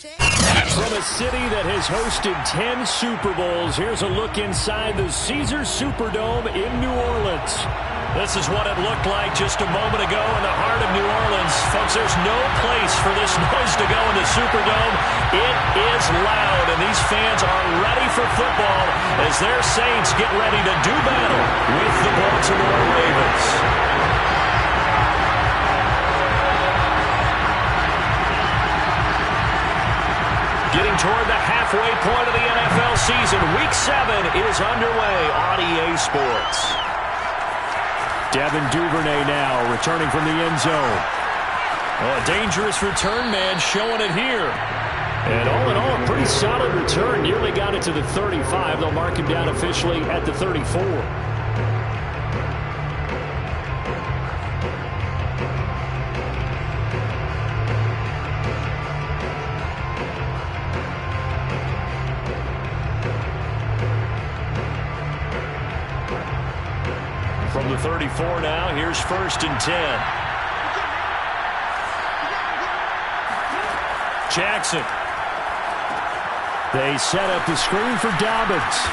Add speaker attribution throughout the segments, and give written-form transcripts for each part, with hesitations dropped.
Speaker 1: From a city that has hosted 10 Super Bowls, here's a look inside the Caesars Superdome in New Orleans. This is what it looked like just a moment ago in the heart of New Orleans. Folks, there's no place for this noise to go in the Superdome. It is loud, and these fans are ready for football as their Saints get ready to do battle with the Baltimore Ravens. Getting toward the halfway point of the NFL season, Week 7 is underway on EA Sports. Devin Duvernay now returning from the end zone. Oh, a dangerous return man showing it here. And all in all, a pretty solid return. Nearly got it to the 35. They'll mark him down officially at the 34. From the 34 now, here's 1st and 10. Jackson. They set up the screen for Dobbins.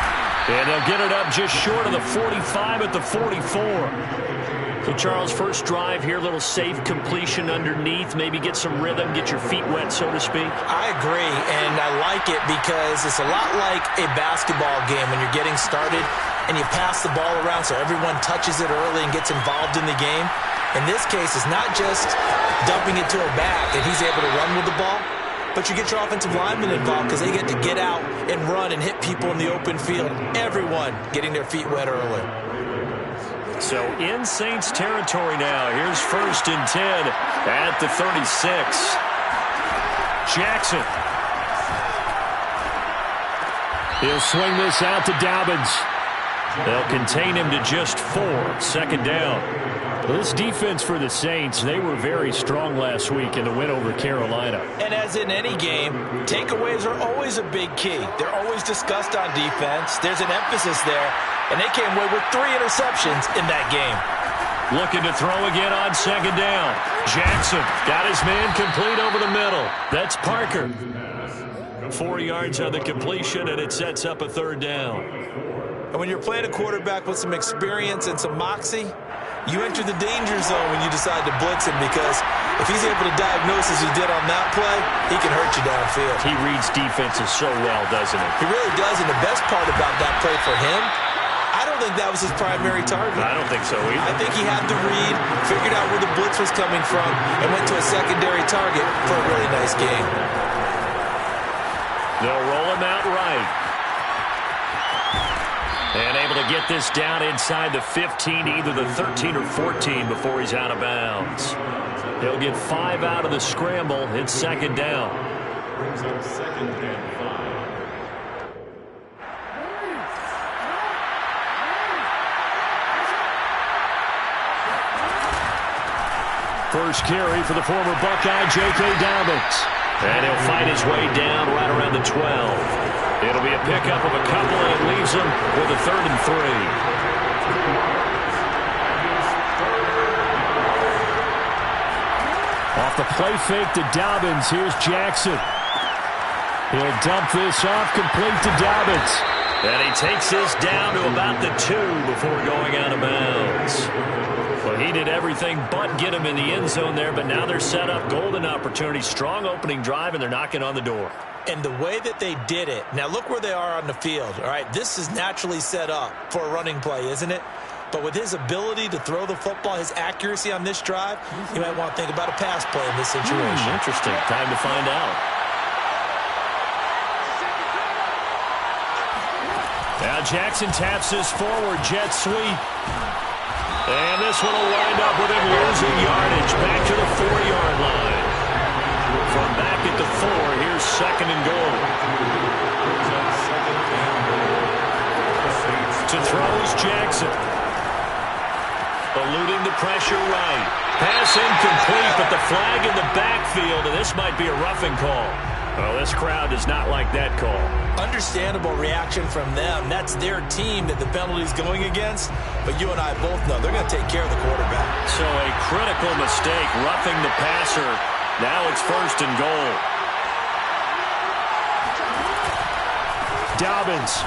Speaker 1: And they'll get it up just short of the 45 at the 44. So, Charles, first drive here, little safe completion underneath. Maybe get some rhythm, get your feet wet, so to speak.
Speaker 2: I agree, and I like it because it's a lot like a basketball game when you're getting started and you pass the ball around so everyone touches it early and gets involved in the game. In this case, it's not just dumping it to a back and he's able to run with the ball, but you get your offensive linemen involved because they get to get out and run and hit people in the open field. Everyone getting their feet wet early.
Speaker 1: So in Saints territory now. Here's 1st and 10 at the 36. Jackson. He'll swing this out to Dobbins. They'll contain him to just 4. 2nd down. This defense for the Saints, they were very strong last week in the win over Carolina.
Speaker 2: And as in any game, takeaways are always a big key. They're always discussed on defense. There's an emphasis there, and they came away with 3 interceptions in that game.
Speaker 1: Looking to throw again on 2nd down. Jackson got his man complete over the middle. That's Parker. 4 yards on the completion, and it sets up a 3rd down.
Speaker 2: And when you're playing a quarterback with some experience and some moxie, you enter the danger zone when you decide to blitz him, because if he's able to diagnose as he did on that play, he can hurt you downfield.
Speaker 1: He reads defenses so well, doesn't he?
Speaker 2: He really does, and the best part about that play for him, I don't think that was his primary target.
Speaker 1: I don't think so either.
Speaker 2: I think he had the read, figured out where the blitz was coming from, and went to a secondary target for a really nice game.
Speaker 1: They'll roll him out right. And able to get this down inside the 15, either the 13 or 14 before he's out of bounds. He'll get 5 out of the scramble. It's 2nd down.
Speaker 3: Brings up 2nd and 5.
Speaker 1: First carry for the former Buckeye, J.K. Dobbins. And he'll fight his way down right around the 12. It'll be a pickup of a couple, and it leaves him with a 3rd and 3. Off the play fake to Dobbins, here's Jackson. He'll dump this off, complete to Dobbins. And he takes this down to about the 2 before going out of bounds. Well, he did everything but get him in the end zone there, but now they're set up. Golden opportunity, strong opening drive, and they're knocking on the door.
Speaker 2: And the way that they did it, now look where they are on the field. All right, this is naturally set up for a running play, isn't it? But with his ability to throw the football, his accuracy on this drive, you might want to think about a pass play in this situation.
Speaker 1: Interesting. Time to find out. Now Jackson taps this forward, jet sweep. And this one will wind up with him losing yardage back to the 4-yard line. From back at the 4, here's 2nd and goal. To throws Jackson. Eluding the pressure right. Pass incomplete, but the flag in the backfield, and this might be a roughing call. Well, this crowd does not like that call.
Speaker 2: Understandable reaction from them. That's their team that the penalty's going against. But you and I both know they're going to take care of the quarterback.
Speaker 1: So a critical mistake, roughing the passer. Now it's 1st and goal. Dobbins.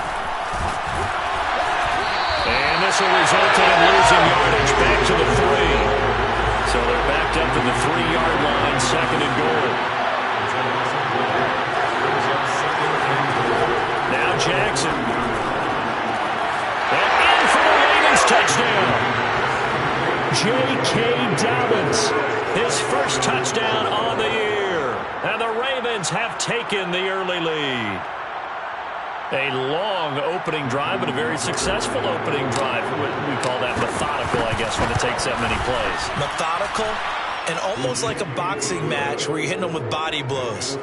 Speaker 1: And this will result in losing yardage back to the 3. So they're backed up to the 3-yard line, 2nd and goal. Now Jackson. And in for the Ravens touchdown. J.K. Dobbins, his first touchdown on the year. And the Ravens have taken the early lead. A long opening drive, but a very successful opening drive. We call that methodical, I guess, when it takes that many plays.
Speaker 2: Methodical and almost like a boxing match where you're hitting them with body blows.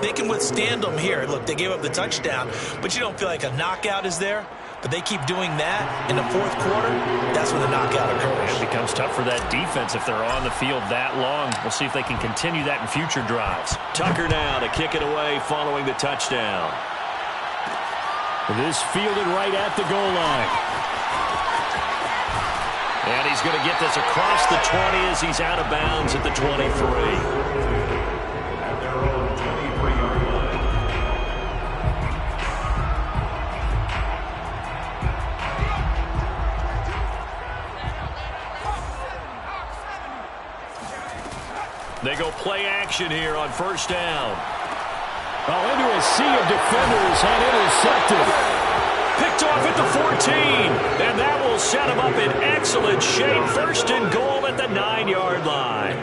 Speaker 2: They can withstand them here. Look, they gave up the touchdown, but you don't feel like a knockout is there. But they keep doing that in the 4th quarter. That's when the knockout occurs.
Speaker 1: It becomes tough for that defense if they're on the field that long. We'll see if they can continue that in future drives. Tucker now to kick it away following the touchdown. This fielded right at the goal line. And he's going to get this across the 20 as he's out of bounds at the 23.
Speaker 3: At their own 23-yard line.
Speaker 1: They go play action here on 1st down. Into a sea of defenders and intercepted. Picked off at the 14. And that will set him up in excellent shape. 1st and goal at the 9-yard line.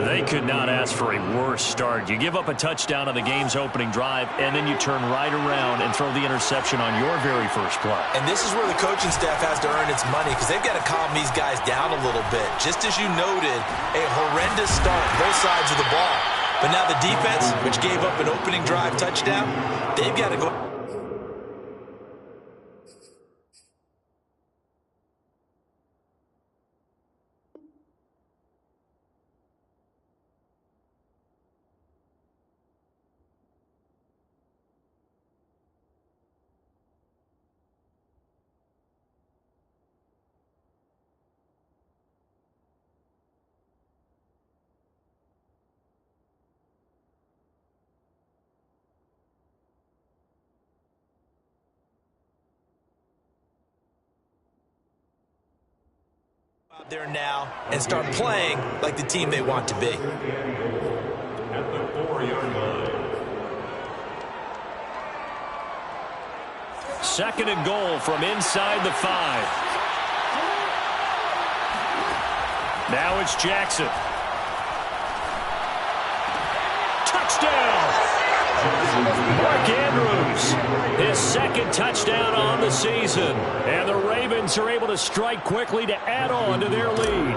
Speaker 1: They could not ask for a worse start. You give up a touchdown on the game's opening drive, and then you turn right around and throw the interception on your very first play.
Speaker 2: And this is where the coaching staff has to earn its money because they've got to calm these guys down a little bit. Just as you noted, a horrendous start, both sides of the ball. But now the defense, which gave up an opening drive touchdown, they've got to go. Out there now and start playing like the team they want to be.
Speaker 3: At the 4-yard line.
Speaker 1: 2nd and goal from inside the 5. Now it's Jackson. Touchdown! Mark Andrews, his 2nd touchdown on the season. And the Ravens are able to strike quickly to add on to their lead.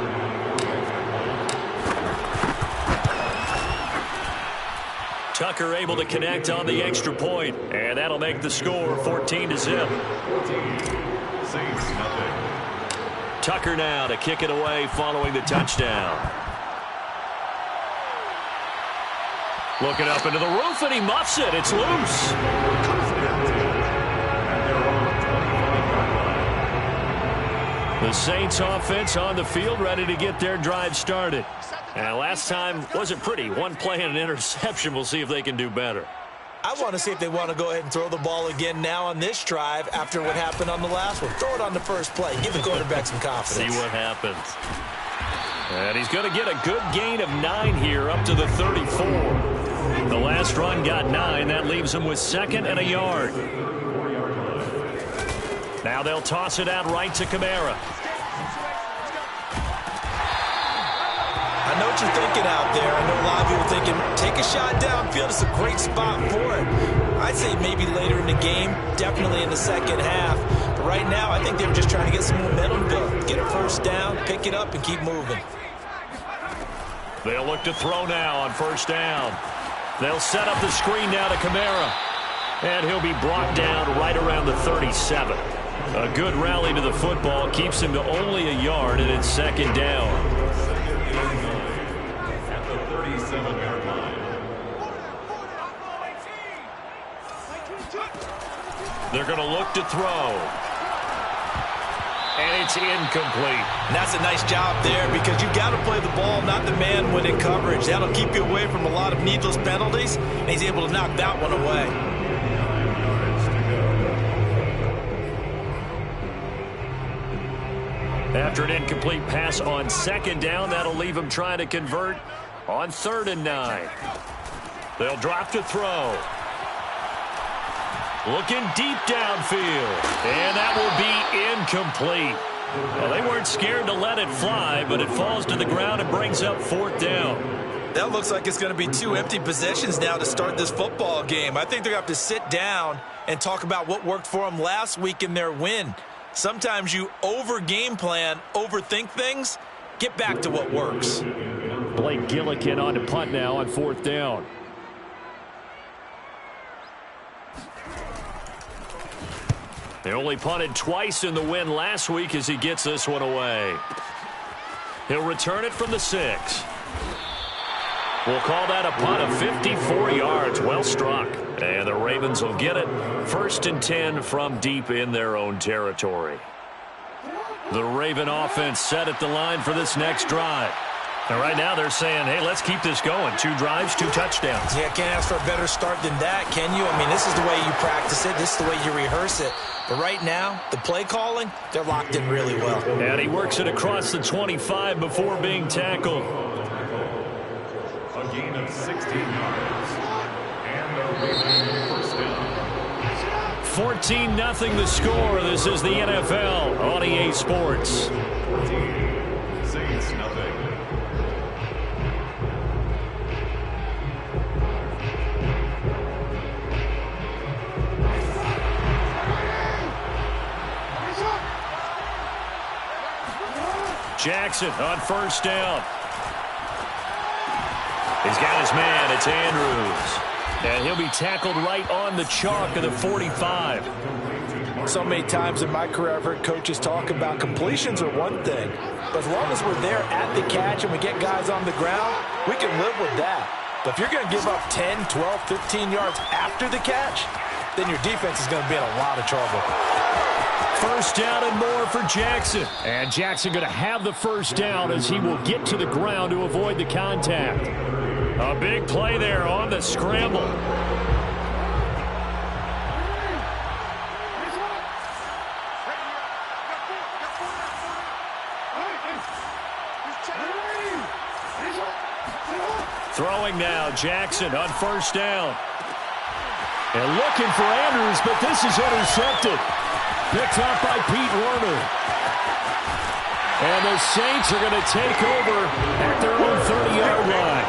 Speaker 1: Tucker able to connect on the extra point, and that'll make the score 14-0.
Speaker 3: Saints nothing.
Speaker 1: Tucker now to kick it away following the touchdown. Looking up into the roof, and he muffs it. It's loose. The Saints offense on the field ready to get their drive started. And last time wasn't pretty. One play and an interception. We'll see if they can do better.
Speaker 2: I want to see if they want to go ahead and throw the ball again now on this drive after what happened on the last one. Throw it on the first play. Give the quarterback some confidence.
Speaker 1: See what happens. And he's going to get a good gain of 9 here up to the 34. The last run got 9. That leaves him with 2nd and a yard. Now they'll toss it out right to Kamara.
Speaker 2: I know what you're thinking out there. I know a lot of people are thinking, take a shot downfield. It's a great spot for it. I'd say maybe later in the game, definitely in the second half. But right now, I think they were just trying to get some momentum built. Get a first down, pick it up, and keep moving.
Speaker 1: They'll look to throw now on first down. They'll set up the screen now to Kamara. And he'll be brought down right around the 37. A good rally to the football keeps him to only a yard, and it's 2nd down.
Speaker 3: At the 37-yard line.
Speaker 1: They're going to look to throw. And it's incomplete.
Speaker 2: And that's a nice job there because you've got to play the ball, not the man when in coverage. That'll keep you away from a lot of needless penalties, and he's able to knock that one away.
Speaker 1: After an incomplete pass on second down, that'll leave them trying to convert on 3rd and 9. They'll drop to throw. Looking deep downfield. And that will be incomplete. Well, they weren't scared to let it fly, but it falls to the ground and brings up 4th down.
Speaker 2: That looks like it's going to be 2 empty possessions now to start this football game. I think they're going to have to sit down and talk about what worked for them last week in their win. Sometimes you over-game plan, overthink things. Get back to what works.
Speaker 1: Blake Gillikin on to punt now on 4th down. They only punted twice in the win last week as he gets this one away. He'll return it from the 6. We'll call that a punt of 54 yards. Well struck. And the Ravens will get it. 1st and 10 from deep in their own territory. The Raven offense set at the line for this next drive. And right now they're saying, hey, let's keep this going. 2 drives, 2 touchdowns.
Speaker 2: Yeah, can't ask for a better start than that, can you? I mean, this is the way you practice it. This is the way you rehearse it. But right now, the play calling, they're locked in really well.
Speaker 1: And he works it across the 25 before being tackled.
Speaker 3: A gain of 16 yards. And the Ravens first down.
Speaker 1: 14-0 the score. This is the NFL on EA Sports.
Speaker 3: 14, Saints nothing.
Speaker 1: Jackson on 1st down. He's got his man. It's Andrews. And he'll be tackled right on the chalk of the 45.
Speaker 2: So many times in my career I've heard coaches talk about completions are one thing. But as long as we're there at the catch and we get guys on the ground, we can live with that. But if you're going to give up 10, 12, 15 yards after the catch, then your defense is going to be in a lot of trouble.
Speaker 1: 1st down and more for Jackson. And Jackson going to have the 1st down as he will get to the ground to avoid the contact. A big play there on the scramble. Throwing now, Jackson on 1st down. And looking for Andrews, but this is intercepted. Picked up by Pete Werner. And the Saints are going to take over at their own 30-yard line.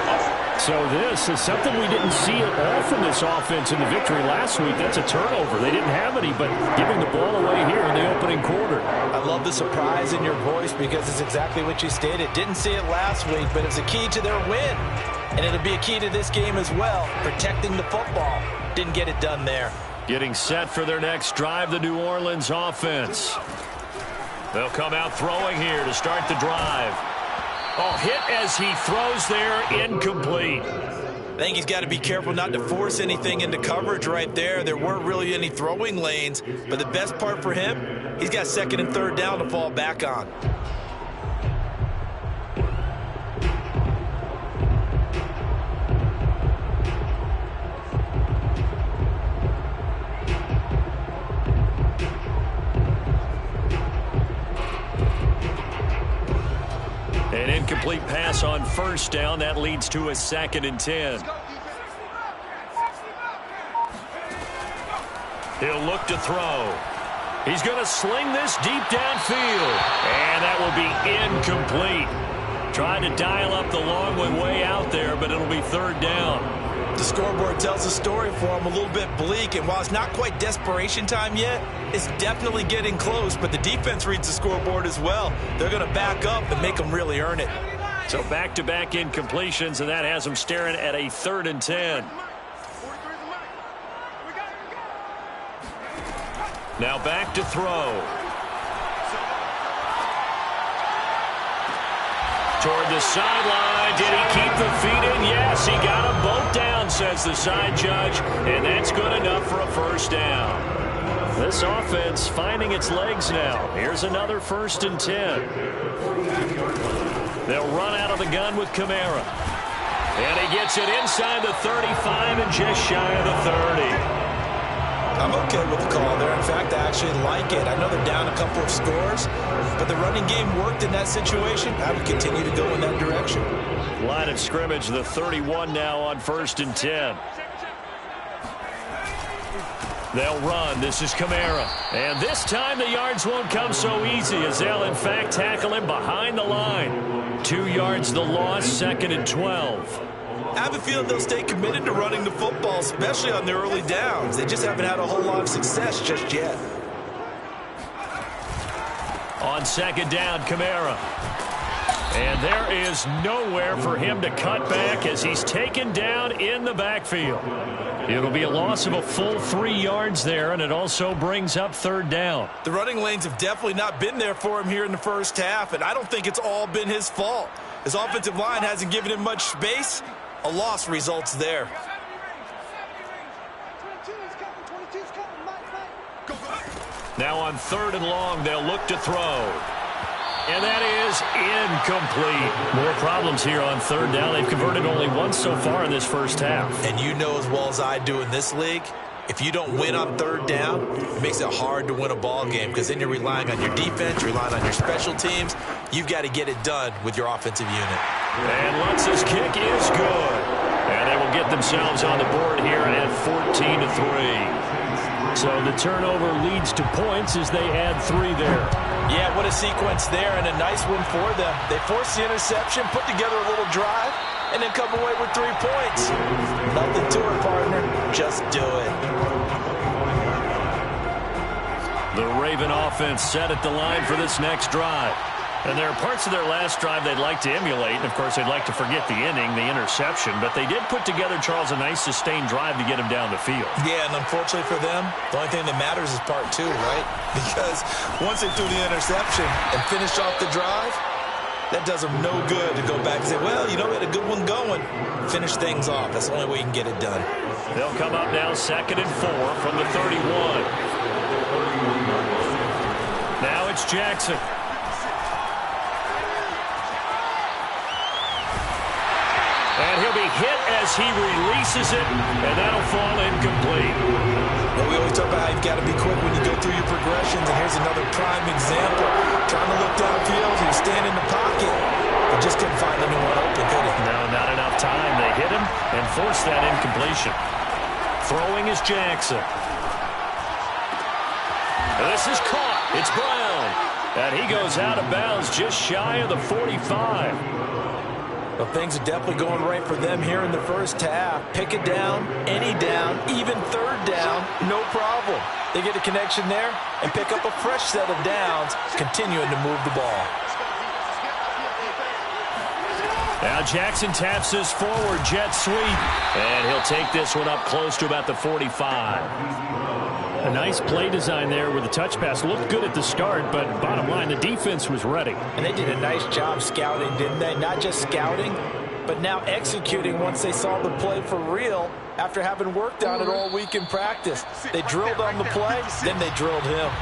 Speaker 1: So this is something we didn't see at all from this offense in the victory last week. That's a turnover. They didn't have any, but giving the ball away here in the opening quarter.
Speaker 2: I love the surprise in your voice because it's exactly what you stated. Didn't see it last week, but it's a key to their win. And it'll be a key to this game as well, protecting the football. Didn't get it done there.
Speaker 1: Getting set for their next drive, the New Orleans offense. They'll come out throwing here to start the drive. Oh, hit as he throws there, incomplete.
Speaker 2: I think he's got to be careful not to force anything into coverage right there. There weren't really any throwing lanes, but the best part for him, he's got 2nd and 3rd down to fall back on.
Speaker 1: An incomplete pass on 1st down. That leads to a 2nd and 10. He'll look to throw. He's going to sling this deep downfield. And that will be incomplete. Trying to dial up the long one way out there, but it'll be 3rd down.
Speaker 2: The scoreboard tells a story for him, a little bit bleak, and while it's not quite desperation time yet, it's definitely getting close, but the defense reads the scoreboard as well. They're going to back up and make them really earn it.
Speaker 1: So back-to-back incompletions, and that has them staring at a 3rd and 10. Now back to throw. Toward the sideline. Did he keep the feet in? Yes, he got them both down, says the side judge, and that's good enough for a 1st down. This offense finding its legs now. Here's another 1st and 10. They'll run out of the gun with Kamara. And he gets it inside the 35 and just shy of the 30.
Speaker 2: I'm okay with the call there. In fact, I actually like it. I know they're down a couple of scores, but the running game worked in that situation. I would continue to go in that direction.
Speaker 1: Line of scrimmage, the 31 now on 1st and 10. They'll run. This is Kamara. And this time the yards won't come so easy as they'll, in fact, tackle him behind the line. 2 yards the loss, 2nd and 12.
Speaker 2: I have a feeling they'll stay committed to running the football, especially on their early downs. They just haven't had a whole lot of success just yet.
Speaker 1: On 2nd down, Kamara. And there is nowhere for him to cut back as he's taken down in the backfield. It'll be a loss of a full 3 yards there, and it also brings up 3rd down.
Speaker 2: The running lanes have definitely not been there for him here in the first half, and I don't think it's all been his fault. His offensive line hasn't given him much space. A loss results there.
Speaker 1: Now on 3rd and long, they'll look to throw. And that is incomplete. More problems here on 3rd down. They've converted only once so far in this first half.
Speaker 2: And you know as well as I do in this league, if you don't win on 3rd down, it makes it hard to win a ball game because then you're relying on your defense, you're relying on your special teams. You've got to get it done with your offensive unit.
Speaker 1: And Lutz's kick is good. And they will get themselves on the board here at 14-3. So the turnover leads to points as they add 3 there.
Speaker 2: Yeah, what a sequence there, and a nice one for them. They forced the interception, put together a little drive, and then come away with 3 points. Nothing to it, partner. Just do it.
Speaker 1: The Raven offense set at the line for this next drive. And there are parts of their last drive they'd like to emulate. And, of course, they'd like to forget the inning, the interception. But they did put together, Charles, a nice sustained drive to get him down the field.
Speaker 2: Yeah, and unfortunately for them, the only thing that matters is part 2, right? Because once they threw the interception and finished off the drive, that does them no good to go back and say, well, you know, we had a good one going. Finish things off. That's the only way you can get it done.
Speaker 1: They'll come up now 2nd and 4 from the 31. Now it's Jackson. And he'll be hit as he releases it, and that'll fall incomplete.
Speaker 2: Well, we always talk about how you've got to be quick when you go through your progressions, and here's another prime example. Trying to look downfield, he was standing in the pocket, but just couldn't find anyone open, could he?
Speaker 1: No, not enough time. They hit him and forced that incompletion. Throwing is Jackson. This is caught. It's Brown. And he goes out of bounds just shy of the 45.
Speaker 2: Well, things are definitely going right for them here in the first half. Pick it down, any down, even 3rd down, no problem. They get a connection there and pick up a fresh set of downs, continuing to move the ball.
Speaker 1: Now Jackson taps this forward jet sweep, and he'll take this one up close to about the 45. A nice play design there with the touch pass. Looked good at the start, but bottom line, the defense was ready.
Speaker 2: And they did a nice job scouting, didn't they? Not just scouting, but now executing once they saw the play for real after having worked on it all week in practice. They drilled on the play, then they drilled him.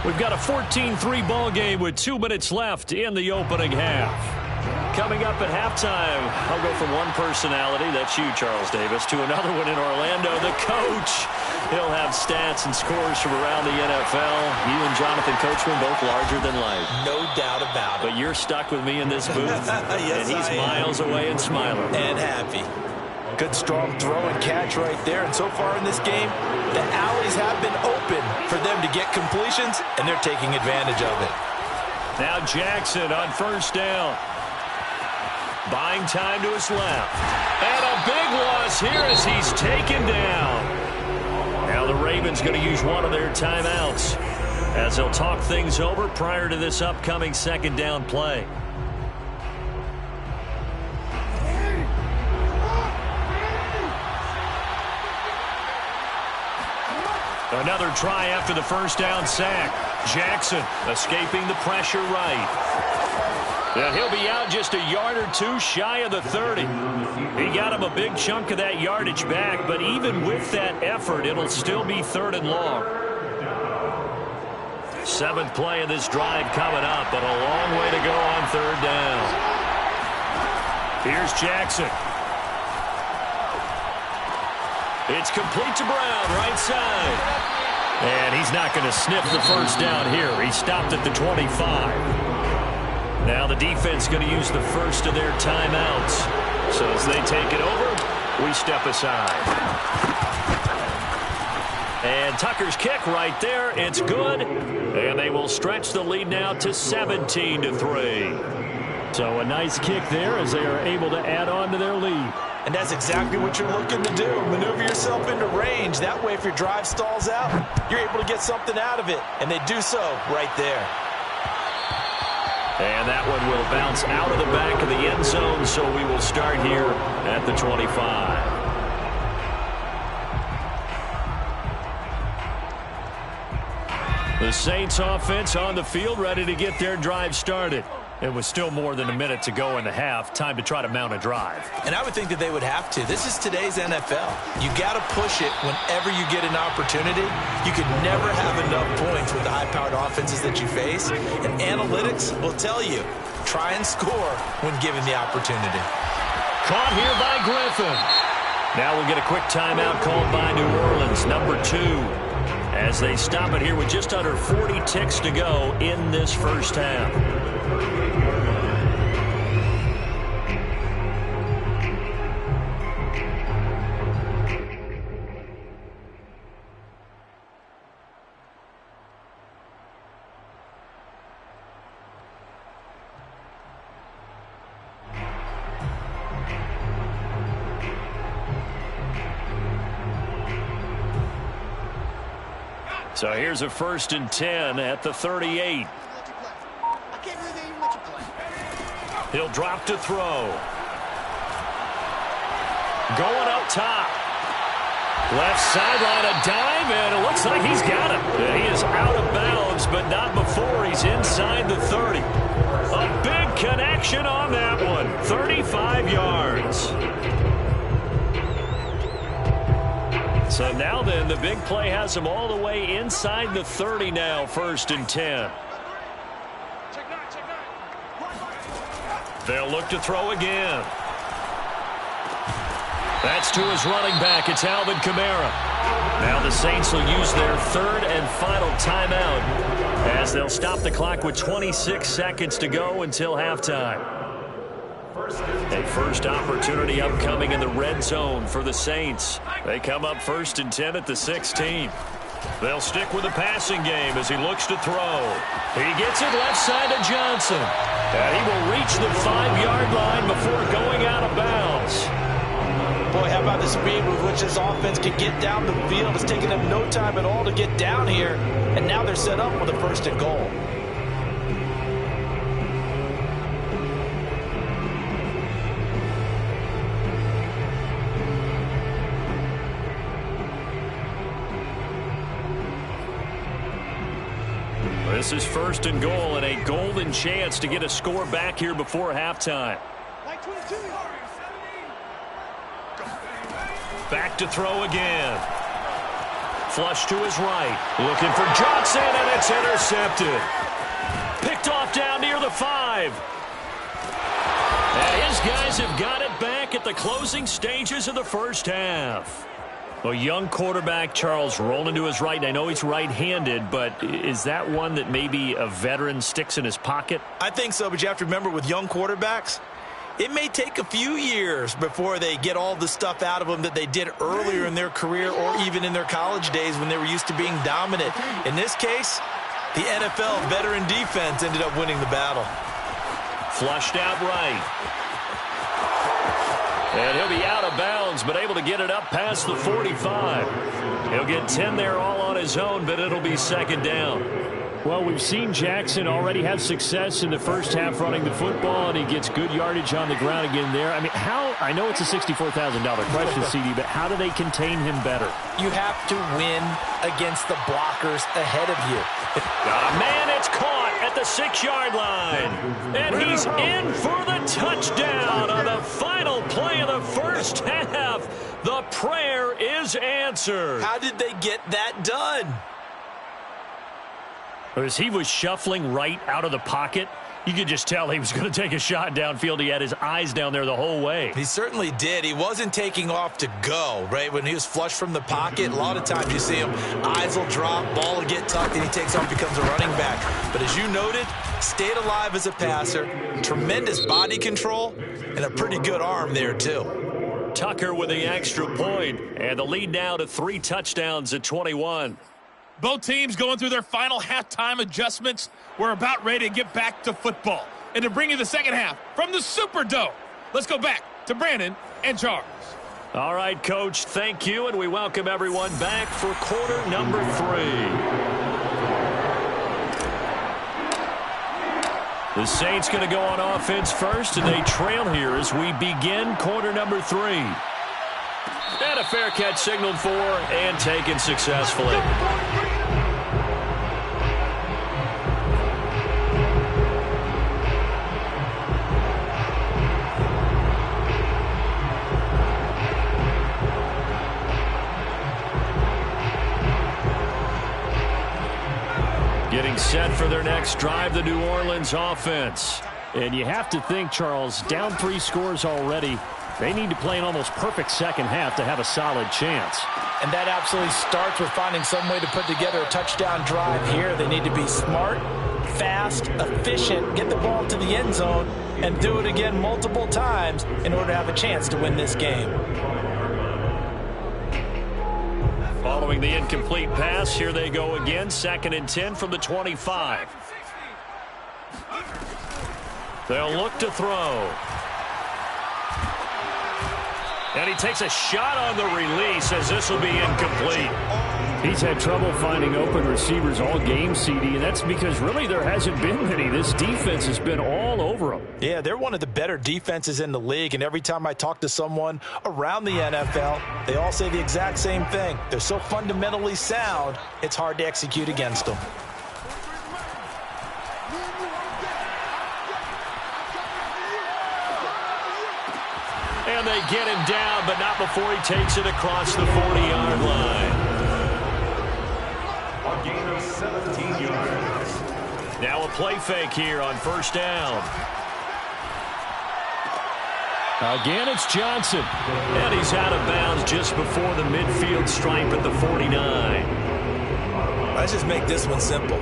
Speaker 1: We've got a 14-3 ball game with 2 minutes left in the opening half. Coming up at halftime, I'll go from one personality, that's you, Charles Davis, to another one in Orlando, the coach. He'll have stats and scores from around the NFL. You and Jonathan Coachman, both larger than life.
Speaker 2: No doubt about it.
Speaker 1: But you're stuck with me in this booth,
Speaker 2: yes,
Speaker 1: and he's miles away and smiling.
Speaker 2: And happy. Good strong throw and catch right there. And so far in this game, the alleys have been open for them to get completions, and they're taking advantage of it.
Speaker 1: Now Jackson on 1st down. Buying time to his left. And a big loss here as he's taken down. Now the Ravens going to use one of their timeouts as they'll talk things over prior to this upcoming 2nd down play. Another try after the 1st down sack. Jackson escaping the pressure right. And he'll be out just a yard or 2 shy of the 30. He got him a big chunk of that yardage back, but even with that effort, it'll still be 3rd and long. 7th play of this drive coming up, but a long way to go on 3rd down. Here's Jackson. It's complete to Brown, right side. And he's not going to sniff the first down here. He stopped at the 25. Now the defense going to use the first of their timeouts. So as they take it over, we step aside. And Tucker's kick right there. It's good. And they will stretch the lead now to 17-3. So a nice kick there as they are able to add on to their lead.
Speaker 2: And that's exactly what you're looking to do. Maneuver yourself into range. That way, if your drive stalls out, you're able to get something out of it. And they do so right there.
Speaker 1: And that one will bounce out of the back of the end zone, so we will start here at the 25. The Saints offense on the field, ready to get their drive started. It was still more than a minute to go in the half. Time to try to mount a drive.
Speaker 2: And I would think that they would have to. This is today's NFL. You got to push it whenever you get an opportunity. You could never have enough points with the high-powered offenses that you face. And analytics will tell you, try and score when given the opportunity.
Speaker 1: Caught here by Griffin. Now we'll get a quick timeout called by New Orleans, number 2. As they stop it here with just under 40 ticks to go in this first half. So here's a 1st and 10 at the 38. He'll drop to throw. Going up top. Left sideline, a dive, and it looks like he's got it. He is out of bounds, but not before he's inside the 30. A big connection on that one. 35 yards. So now then, the big play has him all the way inside the 30 now, 1st and 10. They'll look to throw again. That's to his running back. It's Alvin Kamara. Now the Saints will use their 3rd and final timeout as they'll stop the clock with 26 seconds to go until halftime. A first opportunity upcoming in the red zone for the Saints. They come up 1st and 10 at the 16. They'll stick with the passing game as he looks to throw. He gets it left side to Johnson. And he will reach the 5-yard line before going out of bounds.
Speaker 2: Boy, how about the speed with which this offense can get down the field? It's taken them no time at all to get down here. And now they're set up with a 1st and goal.
Speaker 1: This is 1st and goal and a golden chance to get a score back here before halftime. Back to throw again. Flush to his right. Looking for Johnson, and it's intercepted. Picked off down near the 5. And his guys have got it back at the closing stages of the first half. A young quarterback, Charles, rolling to his right. And I know he's right-handed, but is that one that maybe a veteran sticks in his pocket?
Speaker 2: I think so, but you have to remember with young quarterbacks, it may take a few years before they get all the stuff out of them that they did earlier in their career or even in their college days when they were used to being dominant. In this case, the NFL veteran defense ended up winning the battle.
Speaker 1: Flushed out right. And he'll be out of bounds, but able to get it up past the 45. He'll get 10 there all on his own, but it'll be 2nd down. Well, we've seen Jackson already have success in the first half running the football, and he gets good yardage on the ground again there. I mean, I know it's a $64,000 question, CD, but how do they contain him better?
Speaker 2: You have to win against the blockers ahead of you.
Speaker 1: Man, it's caught at the 6-yard line. And he's in for the touchdown on the final play of the first half. The prayer is answered.
Speaker 2: How did they get that done?
Speaker 1: As he was shuffling right out of the pocket, You could just tell he was going to take a shot downfield. He had his eyes down there the whole way.
Speaker 2: He certainly did. He wasn't taking off to go, right? When he was flush from the pocket, a lot of times you see him, eyes will drop, ball will get tucked, and he takes off, becomes a running back. But as you noted, stayed alive as a passer, tremendous body control, and a pretty good arm there, too.
Speaker 1: Tucker with the extra point, and the lead now to 3 touchdowns at 21.
Speaker 4: Both teams going through their final halftime adjustments. We're about ready to get back to football. And to bring you the second half from the Superdome, let's go back to Brandon and Charles.
Speaker 1: All right, Coach, thank you, and we welcome everyone back for quarter number 3. The Saints going to go on offense first, and they trail here as we begin quarter number 3. And a fair catch signaled for and taken successfully. Getting set for their next drive, the New Orleans offense. And you have to think, Charles, down 3 scores already. They need to play an almost perfect second half to have a solid chance.
Speaker 2: And that absolutely starts with finding some way to put together a touchdown drive here. They need to be smart, fast, efficient, get the ball to the end zone, and do it again multiple times in order to have a chance to win this game.
Speaker 1: Following the incomplete pass, here they go again. 2nd and 10 from the 25. They'll look to throw. And he takes a shot on the release as this will be incomplete. He's had trouble finding open receivers all game, CD, and that's because really there hasn't been many. This defense has been all over them.
Speaker 2: Yeah, they're one of the better defenses in the league, and every time I talk to someone around the NFL, they all say the exact same thing. They're so fundamentally sound, it's hard to execute against them.
Speaker 1: And they get him down, but not before he takes it across the 40-yard line.
Speaker 3: A gain of 17 yards.
Speaker 1: Now a play fake here on 1st down. Again, it's Johnson. And he's out of bounds just before the midfield stripe at the 49.
Speaker 2: Let's just make this one simple.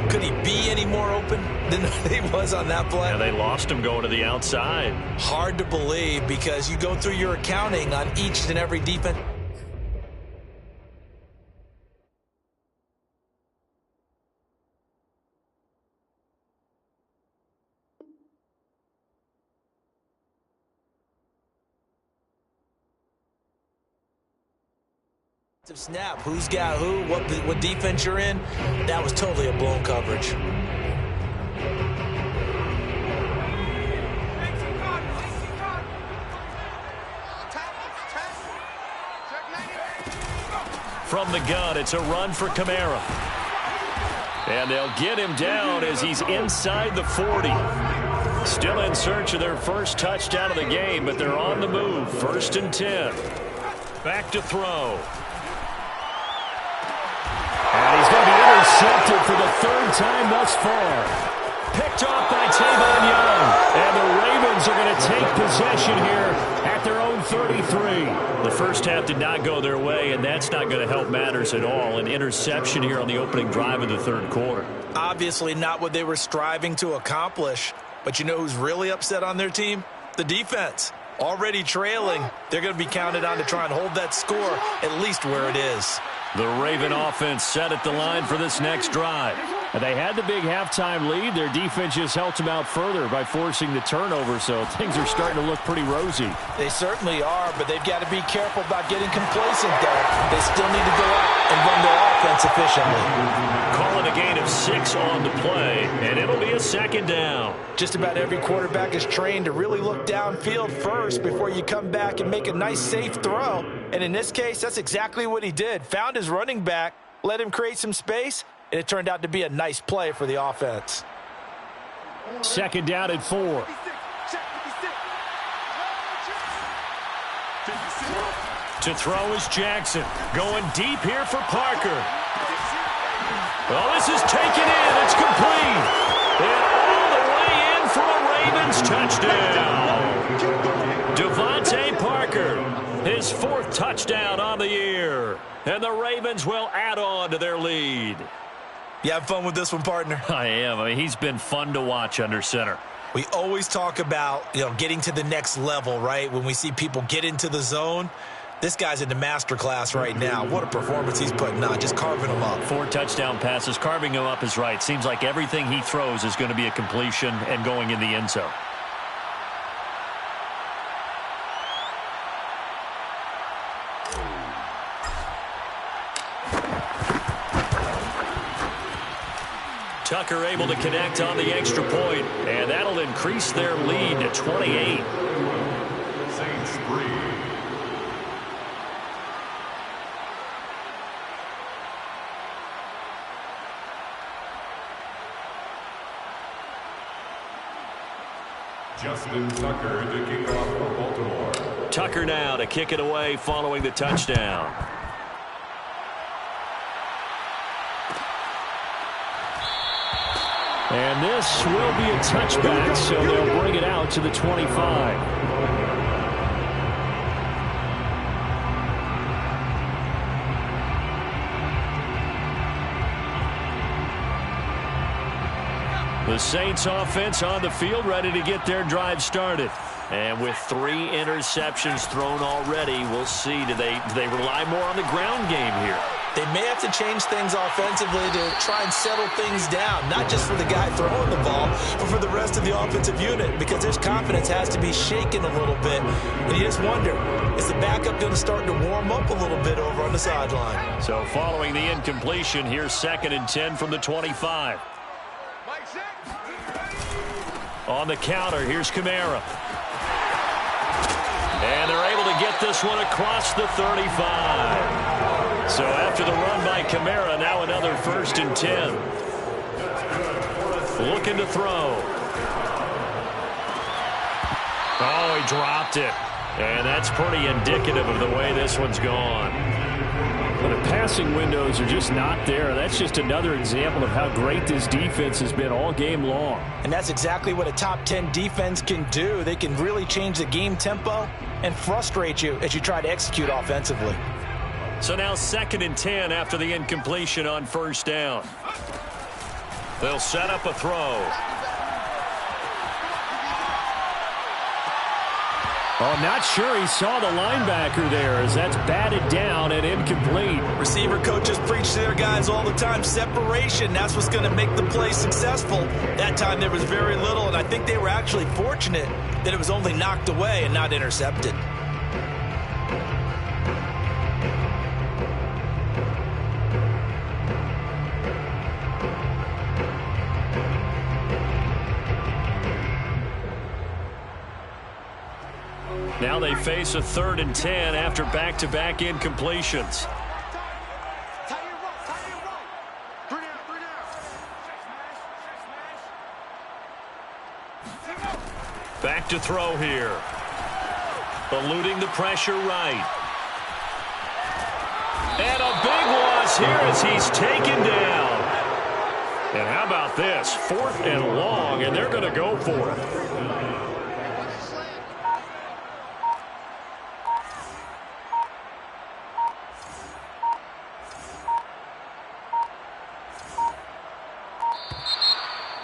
Speaker 2: Could he be any more open than he was on that play?
Speaker 1: Yeah, they lost him going to the outside.
Speaker 2: Hard to believe because you go through your accounting on each and every defense. Snap, who's got who, what defense you're in, that was totally a blown coverage.
Speaker 1: From the gun, it's a run for Kamara. And they'll get him down as he's inside the 40. Still in search of their first touchdown of the game, but they're on the move. 1st and 10. Back to throw. And he's going to be intercepted for the 3rd time thus far. Picked off by Tavon Young. And the Ravens are going to take possession here at their own 33. The first half did not go their way, and that's not going to help matters at all. An interception here on the opening drive of the 3rd quarter.
Speaker 2: Obviously not what they were striving to accomplish. But you know who's really upset on their team? The defense. Already trailing. They're going to be counted on to try and hold that score at least where it is.
Speaker 1: The Raven offense set at the line for this next drive. And they had the big halftime lead. Their defense just helped them out further by forcing the turnover, so things are starting to look pretty rosy.
Speaker 2: They certainly are, but they've got to be careful about getting complacent there. They still need to go out and run their offense efficiently.
Speaker 1: Calling a gain of 6 on the play, and it'll be a 2nd down.
Speaker 2: Just about every quarterback is trained to really look downfield first before you come back and make a nice, safe throw. And in this case, that's exactly what he did. Found his running back, let him create some space, and it turned out to be a nice play for the offense.
Speaker 1: 2nd down at 4. To throw is Jackson. Going deep here for Parker. Well, this is taken in. It's complete. And all the way Touchdown on the year. And the Ravens will add on to their lead.
Speaker 2: You have fun with this one, partner?
Speaker 1: I am. I mean, he's been fun to watch under center.
Speaker 2: We always talk about, getting to the next level, right? When we see people get into the zone, this guy's in the master class right now. What a performance he's putting on, just carving them up.
Speaker 1: 4 touchdown passes. Carving him up is right. Seems like everything he throws is going to be a completion and going in the end zone. Tucker able to connect on the extra point, and that'll increase their lead to 28.
Speaker 3: Saints 3. Justin Tucker to kick off for Baltimore.
Speaker 1: Tucker now to kick it away following the touchdown. And this will be a touchback, so they'll bring it out to the 25. The Saints offense on the field, ready to get their drive started. And with 3 interceptions thrown already, we'll see. Do they rely more on the ground game here?
Speaker 2: They may have to change things offensively to try and settle things down, not just for the guy throwing the ball, but for the rest of the offensive unit, because his confidence has to be shaken a little bit. And you just wonder, is the backup going to start to warm up a little bit over on the sideline?
Speaker 1: So following the incompletion, here's 2nd and 10 from the 25. On the counter, here's Kamara. And they're able to get this one across the 35. So after the run by Kamara, now another 1st and 10. Looking to throw. Oh, he dropped it. And that's pretty indicative of the way this one's gone. Well, the passing windows are just not there. That's just another example of how great this defense has been all game long.
Speaker 2: And that's exactly what a top 10 defense can do. They can really change the game tempo and frustrate you as you try to execute offensively.
Speaker 1: So now 2nd and 10 after the incompletion on 1st down. They'll set up a throw. Oh, not sure he saw the linebacker there as that's batted down and incomplete.
Speaker 2: Receiver coaches preach to their guys all the time. Separation, that's what's going to make the play successful. That time there was very little, and I think they were actually fortunate that it was only knocked away and not intercepted.
Speaker 1: Now they face a 3rd and 10 after back-to-back incompletions. Back to throw here. Eluding the pressure right. And a big loss here as he's taken down. And how about this? 4th and long, and they're going to go for it.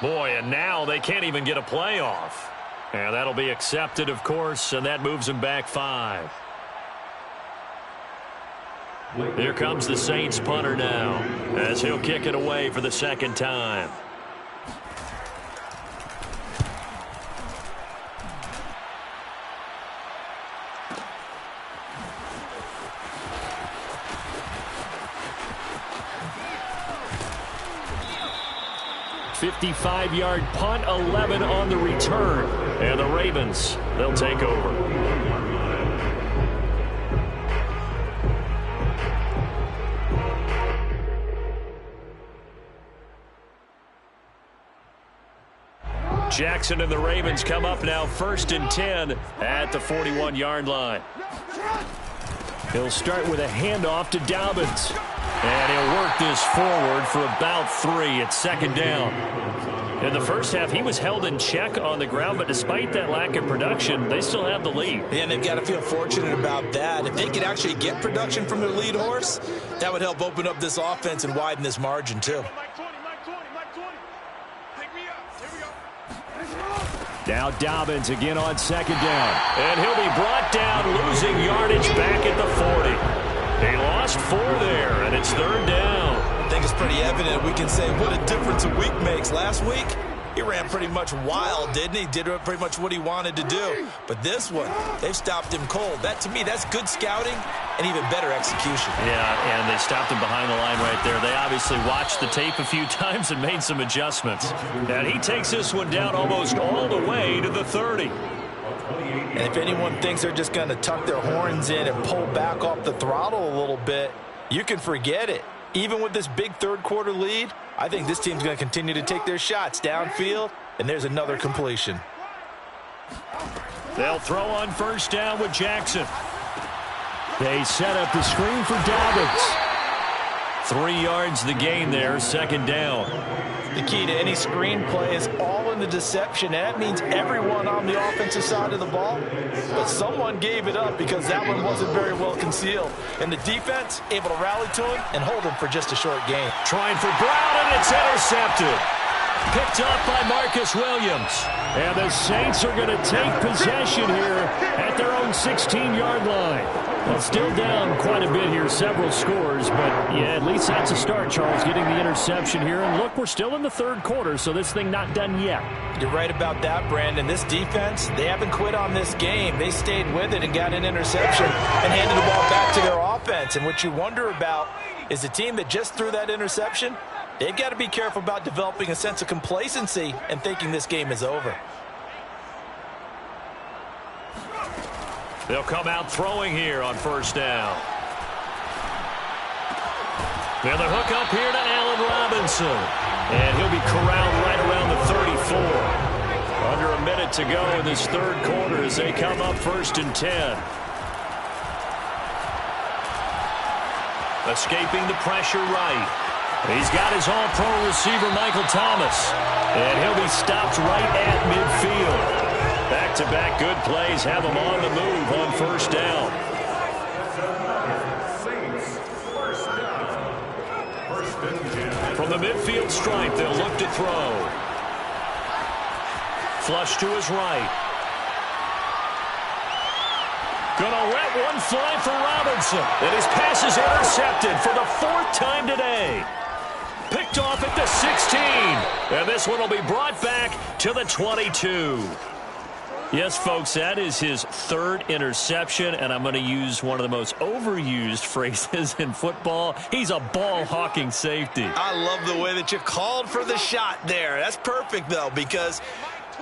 Speaker 1: Boy, and now they can't even get a play off. And that'll be accepted, of course, and that moves them back 5. Here comes the Saints punter now as he'll kick it away for the 2nd time. .55-yard punt, 11 on the return. And the Ravens, they'll take over. Jackson and the Ravens come up now 1st and 10 at the 41-yard line. He'll start with a handoff to Dobbins. And he'll work this forward for about 3 at 2nd down. In the first half, he was held in check on the ground, but despite that lack of production, they still have the lead.
Speaker 2: And they've got to feel fortunate about that. If they could actually get production from their lead horse, that would help open up this offense and widen this margin, too.
Speaker 1: Now Dobbins again on second down. And he'll be brought down, losing yardage back at the 40. They lost 4 there, and it's third down.
Speaker 2: I think it's pretty evident. We can say what a difference a week makes. Last week, he ran pretty much wild, didn't he? Did pretty much what he wanted to do. But this one, they've stopped him cold. That, to me, that's good scouting and even better execution.
Speaker 1: Yeah, and they stopped him behind the line right there. They obviously watched the tape a few times and made some adjustments. And he takes this one down almost all the way to the 30.
Speaker 2: And if anyone thinks they're just going to tuck their horns in and pull back off the throttle a little bit, you can forget it. Even with this big third-quarter lead, I think this team's going to continue to take their shots downfield, and there's another completion.
Speaker 1: They'll throw on first down with Jackson. They set up the screen for Dobbins. 3 yards the gain there, second down.
Speaker 2: The key to any screen play is all in the deception, and that means everyone on the offensive side of the ball. But someone gave it up because that one wasn't very well concealed. And the defense able to rally to him and hold him for just a short gain.
Speaker 1: Trying for Brown, and it's intercepted. Picked up by Marcus Williams. And the Saints are going to take possession here at their own 16-yard line. Well, still down quite a bit here, several scores, but yeah, at least that's a start, Charles, getting the interception here. And look, we're still in the third quarter, so this thing not done yet.
Speaker 2: You're right about that, Brandon. This defense, they haven't quit on this game. They stayed with it and got an interception and handed the ball back to their offense. And what you wonder about is the team that just threw that interception, they've got to be careful about developing a sense of complacency and thinking this game is over.
Speaker 1: They'll come out throwing here on first down. Now the hook up here to Allen Robinson. And he'll be corralled right around the 34. Under a minute to go in this third quarter as they come up first and 10. Escaping the pressure right. He's got his all-pro receiver, Michael Thomas. And he'll be stopped right at midfield. Back-to-back good plays have him on the move on first down. From the midfield stripe, they'll look to throw. Flush to his right. Gonna let one fly for Robinson. And his pass is intercepted for the 4th time today. Picked off at the 16. And this one will be brought back to the 22. Yes, folks, that is his 3rd interception, and I'm going to use one of the most overused phrases in football. He's a ball-hawking safety.
Speaker 2: I love the way that you called for the shot there. That's perfect, though, because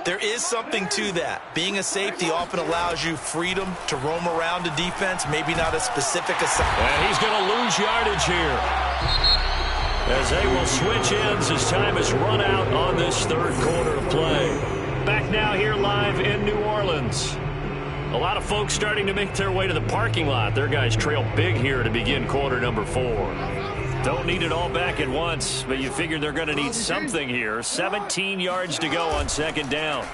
Speaker 2: there is something to that. Being a safety often allows you freedom to roam around a defense, maybe not a specific assignment.
Speaker 1: And he's going to lose yardage here, as they will switch ends as time has run out on this third quarter of play. Back now here live in New Orleans. A lot of folks starting to make their way to the parking lot. Their guys trail big here to begin quarter number 4. Don't need it all back at once, but you figure they're going to need something here. 17 yards to go on second down.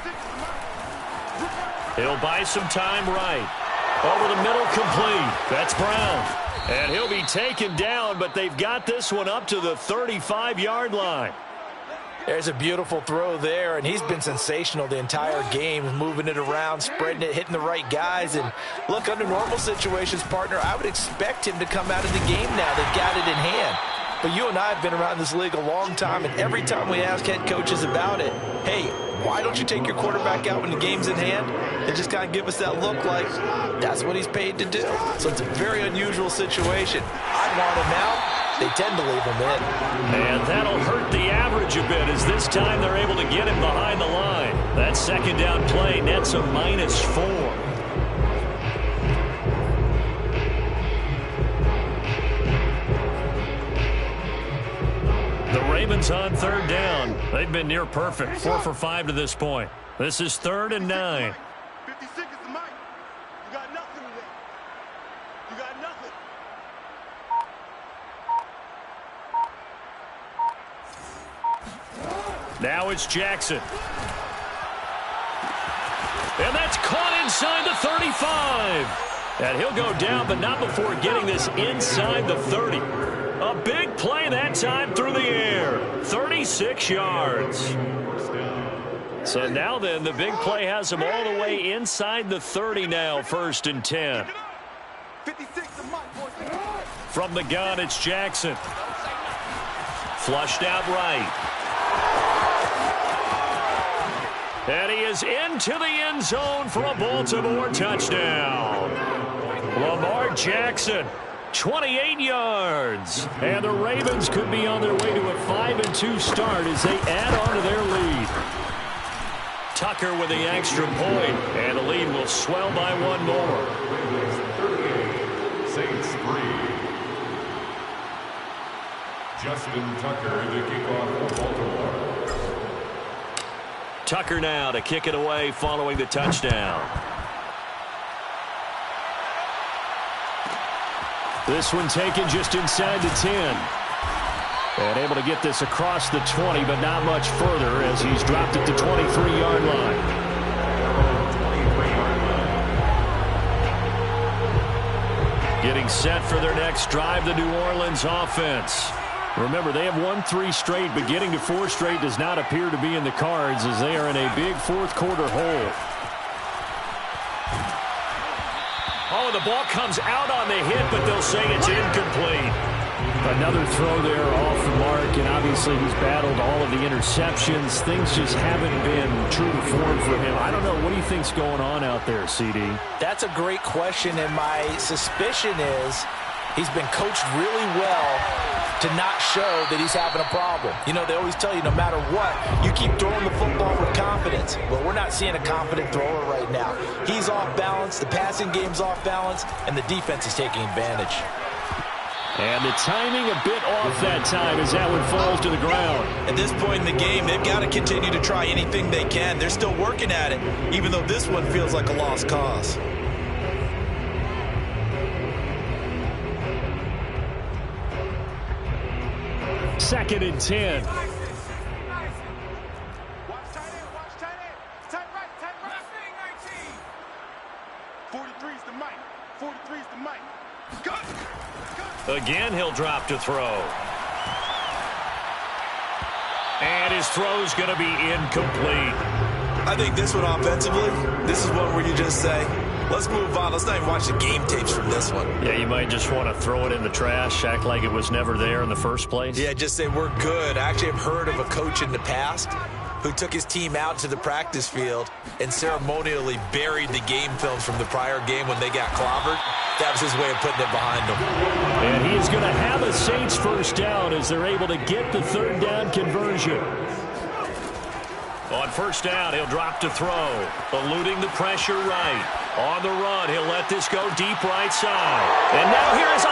Speaker 1: He'll buy some time right. Over the middle, complete. That's Brown. And he'll be taken down, but they've got this one up to the 35-yard line.
Speaker 2: There's a beautiful throw there, and he's been sensational the entire game, moving it around, spreading it, hitting the right guys. And look, under normal situations, partner, I would expect him to come out of the game now. They've got it in hand. But you and I have been around this league a long time, and every time we ask head coaches about it, hey, why don't you take your quarterback out when the game's in hand? They just kind of give us that look like that's what he's paid to do. So it's a very unusual situation. I'd want him out. They tend to leave him in.
Speaker 1: And that'll hurt the average a bit as this time they're able to get him behind the line. That second down play nets a -4. The Ravens on third down. They've been near perfect. 4 for 5 to this point. This is 3rd and 9.
Speaker 5: 50 seconds to Mike. You got nothing today. You got nothing.
Speaker 1: Now it's Jackson. And that's caught inside the 35. And he'll go down, but not before getting this inside the 30. A big play that time through the air. 36 yards. So now then, the big play has him all the way inside the 30 now, 1st and 10. From the gun, it's Jackson. Flushed out right. And he is into the end zone for a Baltimore touchdown. Lamar Jackson, 28 yards. And the Ravens could be on their way to a 5-2 start as they add on to their lead. Tucker with the extra point, and the lead will swell by one more.
Speaker 3: Ravens 38, Saints 3. Justin Tucker, the kickoff for Baltimore.
Speaker 1: Tucker now to kick it away following the touchdown. This one taken just inside the 10. And able to get this across the 20, but not much further as he's dropped it to 23-yard line. Getting set for their next drive, the New Orleans offense. Remember, they have won 3 straight, but getting to 4 straight does not appear to be in the cards as they are in a big fourth-quarter hole. Oh, the ball comes out on the hit, but they'll say it's incomplete. Another throw there off the mark, and obviously he's battled all of the interceptions. Things just haven't been true to form for him. I don't know. What do you think's going on out there, CD?
Speaker 2: That's a great question, and my suspicion is he's been coached really well to not show that he's having a problem. You know, they always tell you no matter what, you keep throwing the football with confidence. Well, we're not seeing a confident thrower right now. He's off balance, the passing game's off balance, and the defense is taking advantage.
Speaker 1: And the timing a bit off that time as that one falls to the ground.
Speaker 2: At this point in the game, they've got to continue to try anything they can. They're still working at it, even though this one feels like a lost cause.
Speaker 1: Second and 10.
Speaker 5: Watch tight end. Tight right. 43's the mic. 43's the mic. Cut.
Speaker 1: Again, he'll drop to throw. And his throw's going to be incomplete.
Speaker 2: I think this one offensively, this is one where you just say, let's move on. Let's not even watch the game tapes from this one.
Speaker 1: Yeah, you might just want to throw it in the trash, act like it was never there in the first place.
Speaker 2: Yeah, just say we're good. I actually have heard of a coach in the past who took his team out to the practice field and ceremonially buried the game films from the prior game when they got clobbered. That was his way of putting it behind him.
Speaker 1: And he is going to have a Saints first down as they're able to get the third down conversion. On first down, he'll drop to throw, eluding the pressure right. On the run, he'll let this go deep right side. And now here is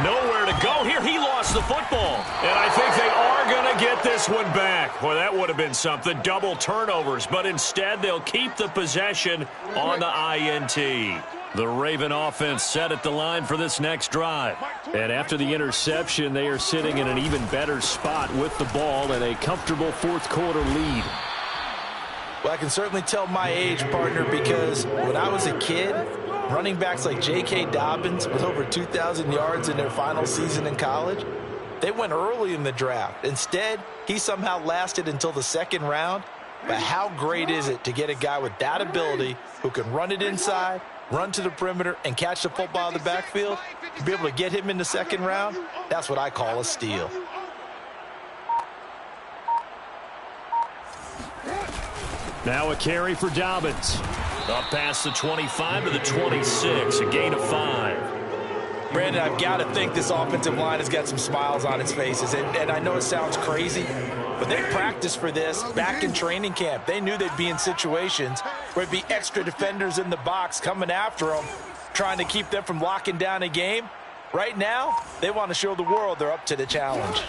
Speaker 1: nowhere to go. Here he lost the football. And I think they are going to get this one back. Well, that would have been something. Double turnovers. But instead, they'll keep the possession on the INT. The Raven offense set at the line for this next drive. And after the interception, they are sitting in an even better spot with the ball and a comfortable fourth-quarter lead.
Speaker 2: Well, I can certainly tell my age, partner, because when I was a kid, running backs like J.K. Dobbins with over 2,000 yards in their final season in college, they went early in the draft. Instead, he somehow lasted until the second round. But how great is it to get a guy with that ability who can run it inside, run to the perimeter, and catch the football in the backfield? To be able to get him in the second round, that's what I call a steal.
Speaker 1: Now a carry for Dobbins. Up past the 25 to the 26, a gain of 5.
Speaker 2: Brandon, I've got to think this offensive line has got some smiles on its faces. And I know it sounds crazy, but they practiced for this back in training camp. They knew they'd be in situations where there'd be extra defenders in the box coming after them, trying to keep them from locking down a game. Right now, they want to show the world they're up to the challenge.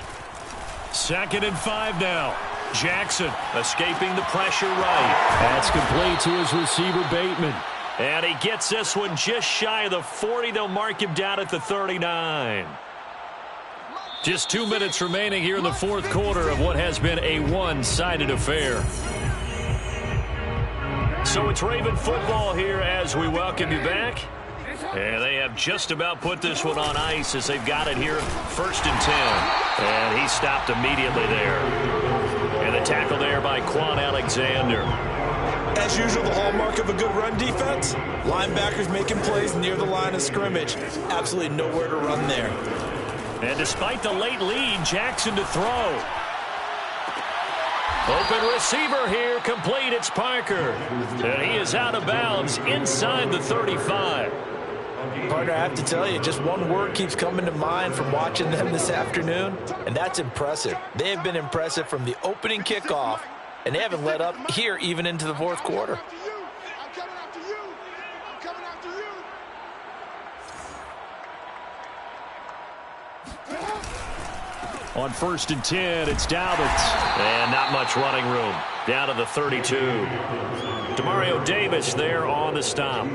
Speaker 1: 2nd and 5 now. Jackson escaping the pressure right. That's complete to his receiver, Bateman. And he gets this one just shy of the 40. They'll mark him down at the 39. Just 2 minutes remaining here in the fourth quarter of what has been a one-sided affair. So it's Raven football here as we welcome you back. And they have just about put this one on ice as they've got it here, 1st and 10. And he stopped immediately there. And the tackle there by Quan Alexander.
Speaker 2: As usual, the hallmark of a good run defense, linebackers making plays near the line of scrimmage. Absolutely nowhere to run there.
Speaker 1: And despite the late lead, Jackson to throw. Open receiver here, complete, it's Parker. And he is out of bounds inside the 35.
Speaker 2: Partner, I have to tell you, just one word keeps coming to mind from watching them this afternoon, and that's impressive. They have been impressive from the opening kickoff, and they haven't let up here even into the fourth quarter.
Speaker 5: I'm coming after you. I'm coming after you.
Speaker 1: On 1st and 10, it's Dobbins. And not much running room. Down to the 32. Demario Davis there on the stop.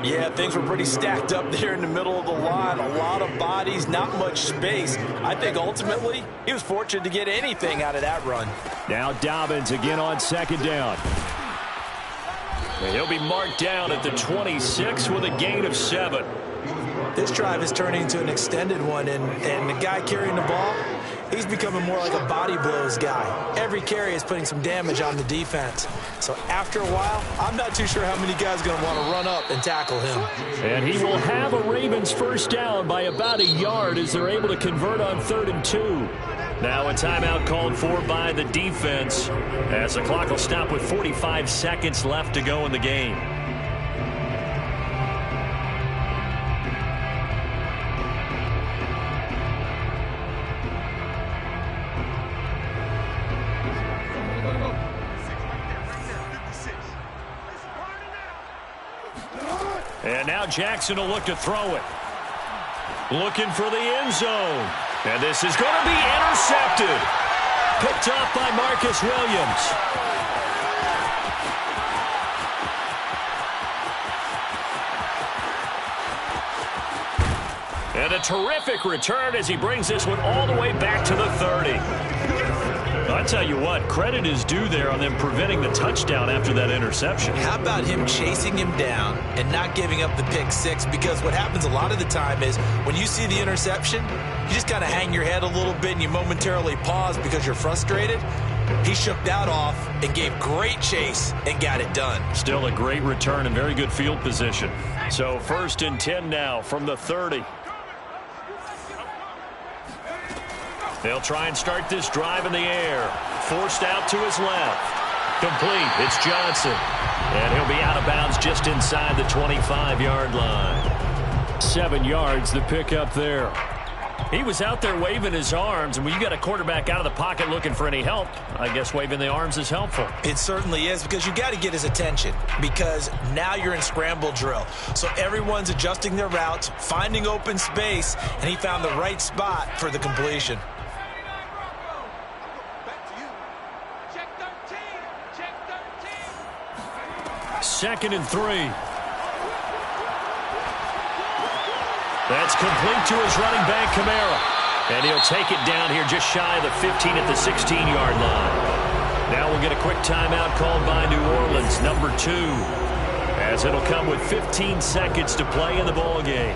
Speaker 2: Yeah, things were pretty stacked up there in the middle of the line. A lot of bodies, not much space. I think ultimately he was fortunate to get anything out of that run.
Speaker 1: Now Dobbins again on 2nd down. And he'll be marked down at the 26 with a gain of 7.
Speaker 2: This drive is turning into an extended one, and the guy carrying the ball, he's becoming more like a body blows guy. Every carry is putting some damage on the defense. So after a while, I'm not too sure how many guys are going to want to run up and tackle him.
Speaker 1: And he will have a Ravens 1st down by about a yard as they're able to convert on 3rd and 2. Now a timeout called for by the defense as the clock will stop with 45 seconds left to go in the game. And now Jackson will look to throw it. Looking for the end zone. And this is going to be intercepted. Picked up by Marcus Williams. And a terrific return as he brings this one all the way back to the 30. I tell you what, credit is due there on them preventing the touchdown after that interception.
Speaker 2: How about him chasing him down and not giving up the pick six? Because what happens a lot of the time is when you see the interception, you just kind of hang your head a little bit and you momentarily pause because you're frustrated. He shook that off and gave great chase and got it done.
Speaker 1: Still a great return and very good field position. So 1st and 10 now from the 30. They'll try and start this drive in the air. Forced out to his left. Complete. It's Johnson. And he'll be out of bounds just inside the 25-yard line. 7 yards, the pickup there. He was out there waving his arms, and when you got a quarterback out of the pocket looking for any help, I guess waving the arms is helpful.
Speaker 2: It certainly is, because you got to get his attention, because now you're in scramble drill. So everyone's adjusting their routes, finding open space, and he found the right spot for the completion.
Speaker 1: 2nd and 3. That's complete to his running back, Kamara. And he'll take it down here just shy of the 15 at the 16-yard line. Now we'll get a quick timeout called by New Orleans, number 2, as it'll come with 15 seconds to play in the ball game.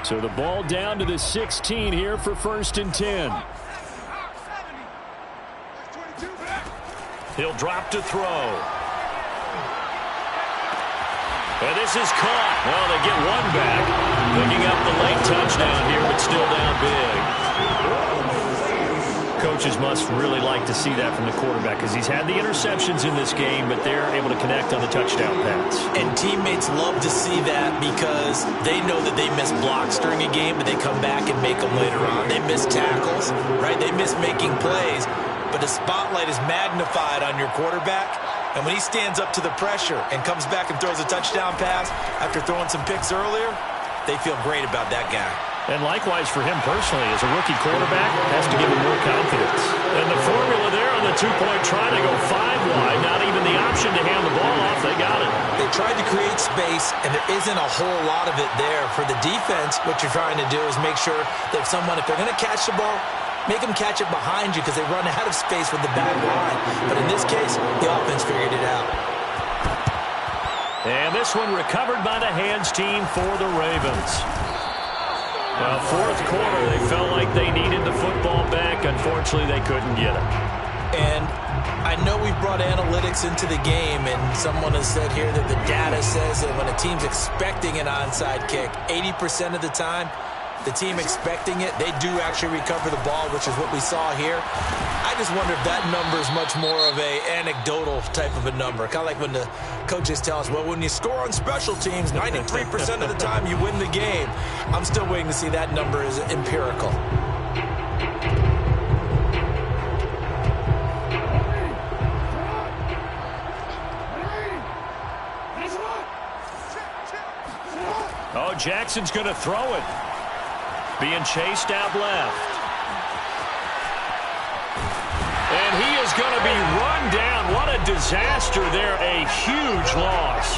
Speaker 1: So the ball down to the 16 here for 1st and 10. He'll drop to throw. And this is caught. Well, they get one back. Picking up the late touchdown here, but still down big. Coaches must really like to see that from the quarterback because he's had the interceptions in this game, but they're able to connect on the touchdown pass.
Speaker 2: And teammates love to see that because they know that they miss blocks during a game, but they come back and make them later on. They miss tackles, right? They miss making plays, but the spotlight is magnified on your quarterback, And when he stands up to the pressure and comes back and throws a touchdown pass after throwing some picks earlier, they feel great about that guy.
Speaker 1: And likewise for him personally, as a rookie quarterback, has to give him more confidence. And the formula there on the two-point try to go 5 wide, not even the option to hand the ball off. They got it.
Speaker 2: They tried to create space, and there isn't a whole lot of it there. For the defense, what you're trying to do is make sure that if they're going to catch the ball, make them catch it behind you because they run out of space with the back line. But in this case, the offense figured it out.
Speaker 1: And this one recovered by the hands team for the Ravens. Well, fourth quarter, they felt like they needed the football back. Unfortunately, they couldn't get it.
Speaker 2: And I know we've brought analytics into the game, and someone has said here that the data says that when a team's expecting an onside kick, 80% of the time, the team expecting it, they do actually recover the ball, which is what we saw here. I just wonder if that number is much more of a anecdotal type of a number. Kind of like when the coaches tell us, well, when you score on special teams, 93% of the time you win the game. I'm still waiting to see that number is empirical.
Speaker 1: Oh, Jackson's going to throw it. Being chased out left. And he is going to be run down. What a disaster there. A huge loss.